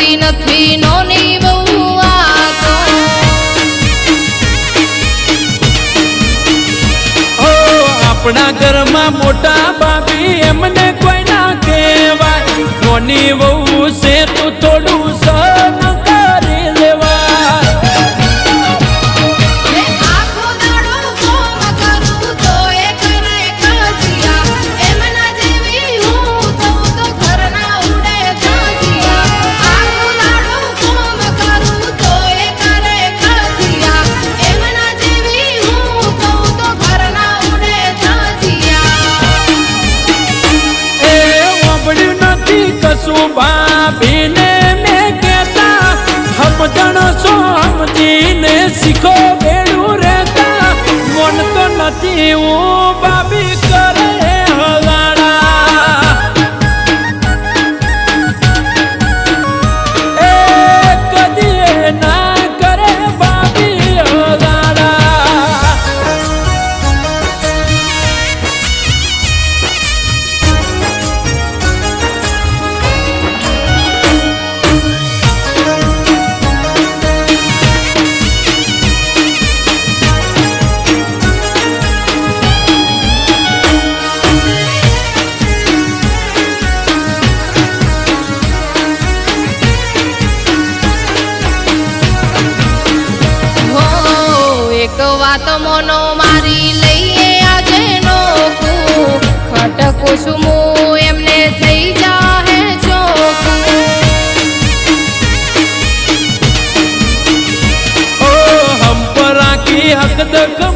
સમજતી નથી નોની બહુ વાતો આપણા ઘરમાં મોટા ભાભી એમને કોઈ ના કહેવાય નોની વહુ છે તું થોડું સહન કરી લેવાય ભાભીને મેં કહેતા સમજણ છો સમજીને શીખો બેડું રહેતા મન તો નથી હું ભાભી કરે હલાડા કદી ના કરે ભાભી હલાડા વાત મોનો મારી લઈએ આજે નોકું ખટકું છું હું એમને થઈ જાહે ચોખ્ખું હમ પર આખી હક દક